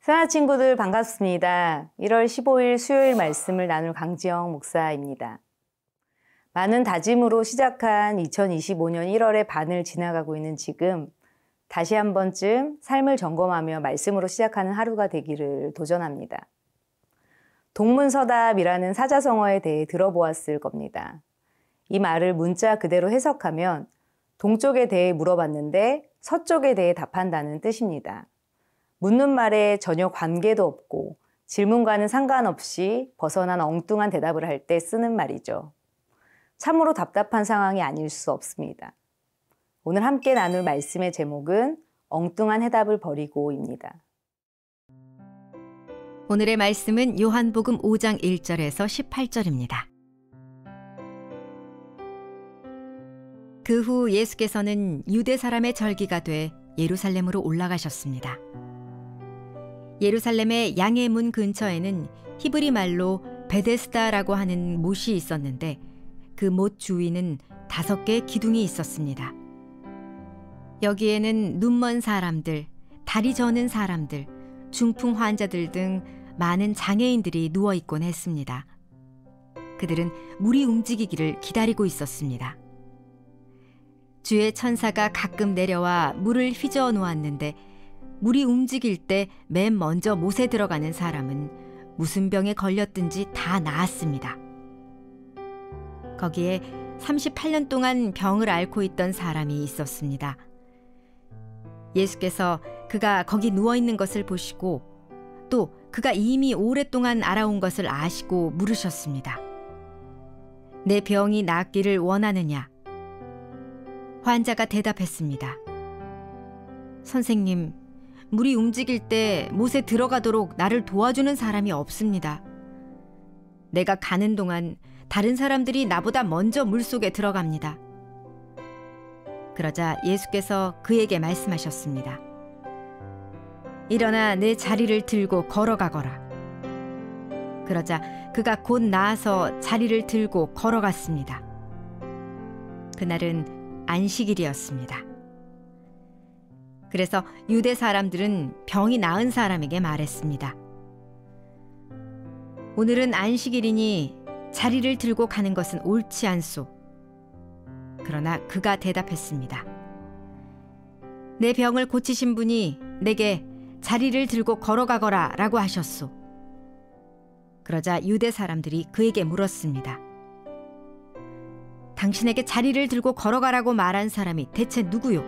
사랑하는 친구들 반갑습니다. 1월 15일 수요일 말씀을 나눌 강지영 목사입니다. 많은 다짐으로 시작한 2025년 1월의 반을 지나가고 있는 지금 다시 한 번쯤 삶을 점검하며 말씀으로 시작하는 하루가 되기를 도전합니다. 동문서답이라는 사자성어에 대해 들어보았을 겁니다. 이 말을 문자 그대로 해석하면 동쪽에 대해 물어봤는데 서쪽에 대해 답한다는 뜻입니다. 묻는 말에 전혀 관계도 없고 질문과는 상관없이 벗어난 엉뚱한 대답을 할 때 쓰는 말이죠. 참으로 답답한 상황이 아닐 수 없습니다. 오늘 함께 나눌 말씀의 제목은 엉뚱한 해답을 버리고입니다. 오늘의 말씀은 요한복음 5장 1절에서 18절입니다. 그 후 예수께서는 유대 사람의 절기가 돼 예루살렘으로 올라가셨습니다. 예루살렘의 양의 문 근처에는 히브리 말로 베데스다라고 하는 못이 있었는데 그 못 주위는 5개의 기둥이 있었습니다. 여기에는 눈먼 사람들, 다리 저는 사람들, 중풍 환자들 등 많은 장애인들이 누워있곤 했습니다. 그들은 물이 움직이기를 기다리고 있었습니다. 주의 천사가 가끔 내려와 물을 휘저어 놓았는데 물이 움직일 때 맨 먼저 못에 들어가는 사람은 무슨 병에 걸렸든지 다 나았습니다. 거기에 38년 동안 병을 앓고 있던 사람이 있었습니다. 예수께서 그가 거기 누워있는 것을 보시고 또 그가 이미 오랫동안 앓아온 것을 아시고 물으셨습니다. 내 병이 낫기를 원하느냐? 환자가 대답했습니다. 선생님, 물이 움직일 때 못에 들어가도록 나를 도와주는 사람이 없습니다. 내가 가는 동안 다른 사람들이 나보다 먼저 물속에 들어갑니다. 그러자 예수께서 그에게 말씀하셨습니다. 일어나 내 자리를 들고 걸어가거라. 그러자 그가 곧 나아서 자리를 들고 걸어갔습니다. 그날은 안식일이었습니다. 그래서 유대 사람들은 병이 나은 사람에게 말했습니다. 오늘은 안식일이니 자리를 들고 가는 것은 옳지 않소. 그러나 그가 대답했습니다. 내 병을 고치신 분이 내게 자리를 들고 걸어가거라 라고 하셨소. 그러자 유대 사람들이 그에게 물었습니다. 당신에게 자리를 들고 걸어가라고 말한 사람이 대체 누구요?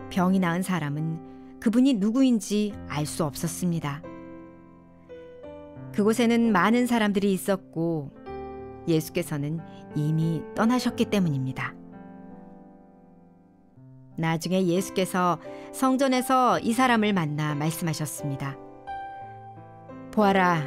병이 나은 사람은 그분이 누구인지 알 수 없었습니다. 그곳에는 많은 사람들이 있었고 예수께서는 이미 떠나셨기 때문입니다. 나중에 예수께서 성전에서 이 사람을 만나 말씀하셨습니다. 보아라,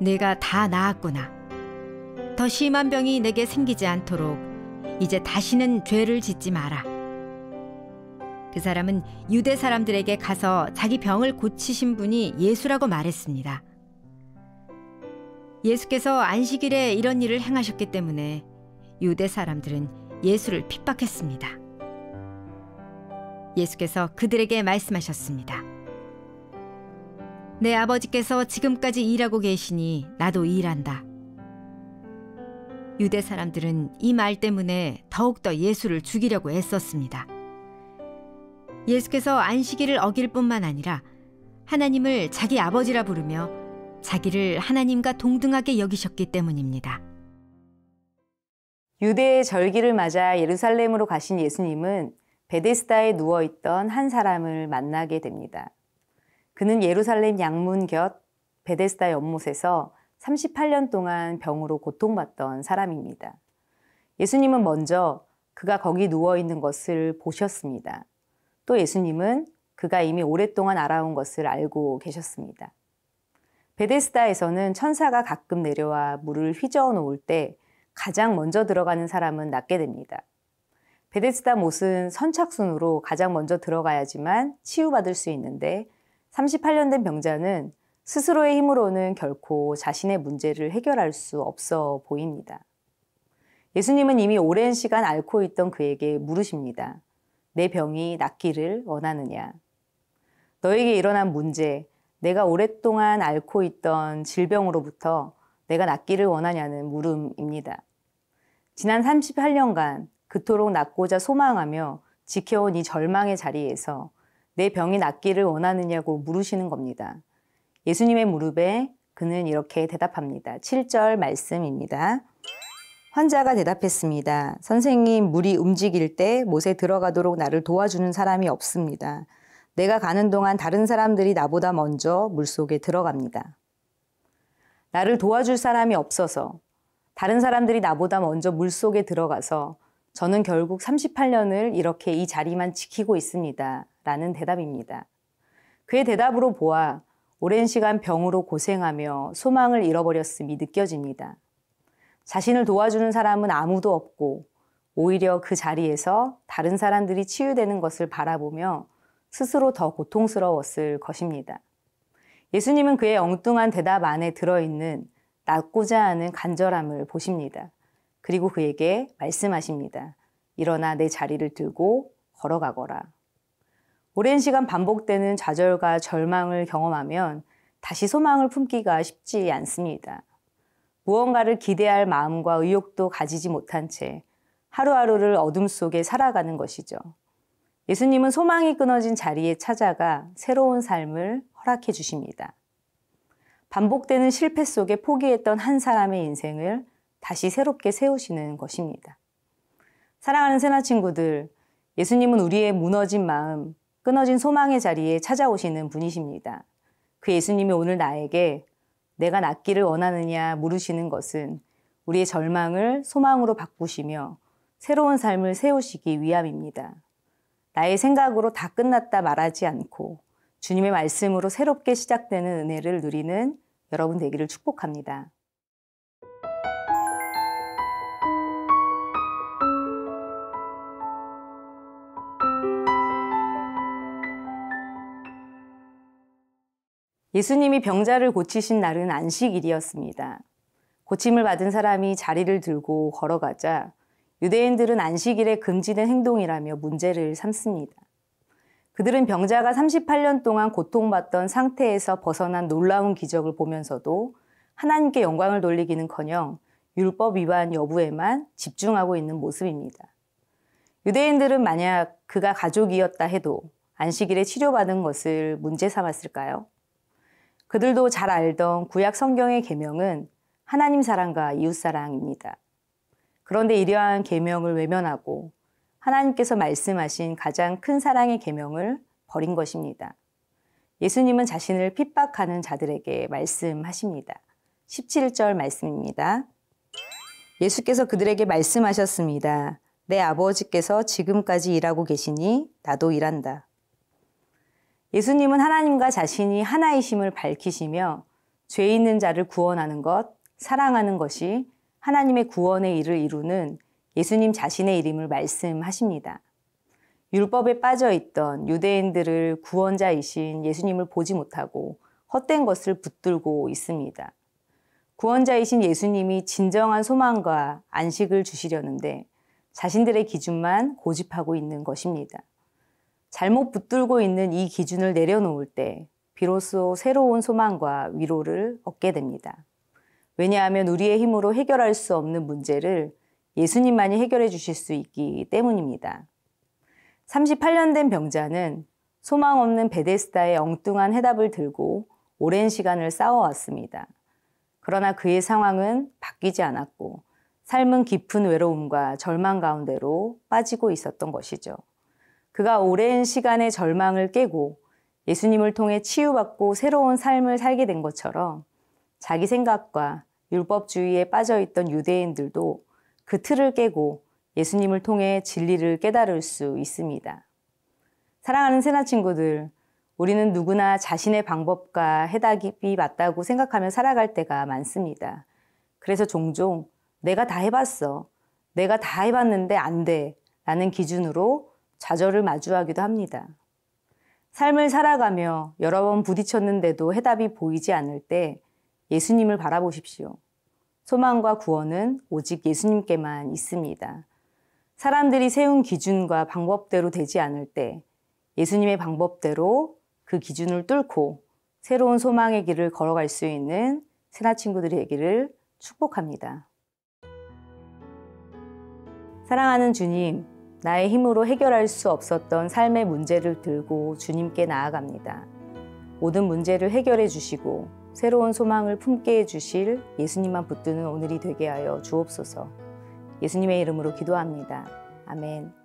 내가 다 나았구나. 더 심한 병이 내게 생기지 않도록 이제 다시는 죄를 짓지 마라. 그 사람은 유대 사람들에게 가서 자기 병을 고치신 분이 예수라고 말했습니다. 예수께서 안식일에 이런 일을 행하셨기 때문에 유대 사람들은 예수를 핍박했습니다. 예수께서 그들에게 말씀하셨습니다. 내 아버지께서 지금까지 일하고 계시니 나도 일한다. 유대 사람들은 이 말 때문에 더욱더 예수를 죽이려고 애썼습니다. 예수께서 안식일을 어길 뿐만 아니라 하나님을 자기 아버지라 부르며 자기를 하나님과 동등하게 여기셨기 때문입니다. 유대의 절기를 맞아 예루살렘으로 가신 예수님은 베데스다에 누워있던 한 사람을 만나게 됩니다. 그는 예루살렘 양문 곁 베데스다 연못에서 38년 동안 병으로 고통받던 사람입니다. 예수님은 먼저 그가 거기 누워있는 것을 보셨습니다. 또 예수님은 그가 이미 오랫동안 앓아온 것을 알고 계셨습니다. 베데스다에서는 천사가 가끔 내려와 물을 휘저어 놓을 때 가장 먼저 들어가는 사람은 낫게 됩니다. 베데스다 못은 선착순으로 가장 먼저 들어가야지만 치유받을 수 있는데 38년 된 병자는 스스로의 힘으로는 결코 자신의 문제를 해결할 수 없어 보입니다. 예수님은 이미 오랜 시간 앓고 있던 그에게 물으십니다. 내 병이 낫기를 원하느냐? 너에게 일어난 문제, 내가 오랫동안 앓고 있던 질병으로부터 내가 낫기를 원하냐는 물음입니다. 지난 38년간 그토록 낫고자 소망하며 지켜온 이 절망의 자리에서 내 병이 낫기를 원하느냐고 물으시는 겁니다. 예수님의 무릎에 그는 이렇게 대답합니다. 7절 말씀입니다. 환자가 대답했습니다. 선생님, 물이 움직일 때 못에 들어가도록 나를 도와주는 사람이 없습니다. 내가 가는 동안 다른 사람들이 나보다 먼저 물속에 들어갑니다. 나를 도와줄 사람이 없어서 다른 사람들이 나보다 먼저 물속에 들어가서 저는 결국 38년을 이렇게 이 자리만 지키고 있습니다. 라는 대답입니다. 그의 대답으로 보아 오랜 시간 병으로 고생하며 소망을 잃어버렸음이 느껴집니다. 자신을 도와주는 사람은 아무도 없고 오히려 그 자리에서 다른 사람들이 치유되는 것을 바라보며 스스로 더 고통스러웠을 것입니다. 예수님은 그의 엉뚱한 대답 안에 들어있는 낫고자 하는 간절함을 보십니다. 그리고 그에게 말씀하십니다. 일어나 내 자리를 들고 걸어가거라. 오랜 시간 반복되는 좌절과 절망을 경험하면 다시 소망을 품기가 쉽지 않습니다. 무언가를 기대할 마음과 의욕도 가지지 못한 채 하루하루를 어둠 속에 살아가는 것이죠. 예수님은 소망이 끊어진 자리에 찾아가 새로운 삶을 허락해 주십니다. 반복되는 실패 속에 포기했던 한 사람의 인생을 다시 새롭게 세우시는 것입니다. 사랑하는 새나 친구들, 예수님은 우리의 무너진 마음, 끊어진 소망의 자리에 찾아오시는 분이십니다. 그 예수님이 오늘 나에게 내가 낫기를 원하느냐 물으시는 것은 우리의 절망을 소망으로 바꾸시며 새로운 삶을 세우시기 위함입니다. 나의 생각으로 다 끝났다 말하지 않고 주님의 말씀으로 새롭게 시작되는 은혜를 누리는 여러분 되기를 축복합니다. 예수님이 병자를 고치신 날은 안식일이었습니다. 고침을 받은 사람이 자리를 들고 걸어가자 유대인들은 안식일에 금지된 행동이라며 문제를 삼습니다. 그들은 병자가 38년 동안 고통받던 상태에서 벗어난 놀라운 기적을 보면서도 하나님께 영광을 돌리기는커녕 율법 위반 여부에만 집중하고 있는 모습입니다. 유대인들은 만약 그가 가족이었다 해도 안식일에 치료받은 것을 문제 삼았을까요? 그들도 잘 알던 구약 성경의 계명은 하나님 사랑과 이웃 사랑입니다. 그런데 이러한 계명을 외면하고 하나님께서 말씀하신 가장 큰 사랑의 계명을 버린 것입니다. 예수님은 자신을 핍박하는 자들에게 말씀하십니다. 17절 말씀입니다. 예수께서 그들에게 말씀하셨습니다. 내 아버지께서 지금까지 일하고 계시니 나도 일한다. 예수님은 하나님과 자신이 하나이심을 밝히시며 죄 있는 자를 구원하는 것, 사랑하는 것이 하나님의 구원의 일을 이루는 예수님 자신의 이름을 말씀하십니다. 율법에 빠져있던 유대인들을 구원자이신 예수님을 보지 못하고 헛된 것을 붙들고 있습니다. 구원자이신 예수님이 진정한 소망과 안식을 주시려는데 자신들의 기준만 고집하고 있는 것입니다. 잘못 붙들고 있는 이 기준을 내려놓을 때 비로소 새로운 소망과 위로를 얻게 됩니다. 왜냐하면 우리의 힘으로 해결할 수 없는 문제를 예수님만이 해결해 주실 수 있기 때문입니다. 38년 된 병자는 소망 없는 베데스다의 엉뚱한 해답을 들고 오랜 시간을 싸워왔습니다. 그러나 그의 상황은 바뀌지 않았고 삶은 깊은 외로움과 절망 가운데로 빠지고 있었던 것이죠. 그가 오랜 시간의 절망을 깨고 예수님을 통해 치유받고 새로운 삶을 살게 된 것처럼 자기 생각과 율법주의에 빠져있던 유대인들도 그 틀을 깨고 예수님을 통해 진리를 깨달을 수 있습니다. 사랑하는 새나 친구들, 우리는 누구나 자신의 방법과 해답이 맞다고 생각하며 살아갈 때가 많습니다. 그래서 종종 내가 다 해봤어. 내가 다 해봤는데 안 돼. 라는 기준으로 좌절을 마주하기도 합니다. 삶을 살아가며 여러 번 부딪혔는데도 해답이 보이지 않을 때 예수님을 바라보십시오. 소망과 구원은 오직 예수님께만 있습니다. 사람들이 세운 기준과 방법대로 되지 않을 때 예수님의 방법대로 그 기준을 뚫고 새로운 소망의 길을 걸어갈 수 있는 세나 친구들이 되기를 축복합니다. 사랑하는 주님, 나의 힘으로 해결할 수 없었던 삶의 문제를 들고 주님께 나아갑니다. 모든 문제를 해결해 주시고 새로운 소망을 품게 해주실 예수님만 붙드는 오늘이 되게 하여 주옵소서. 예수님의 이름으로 기도합니다. 아멘.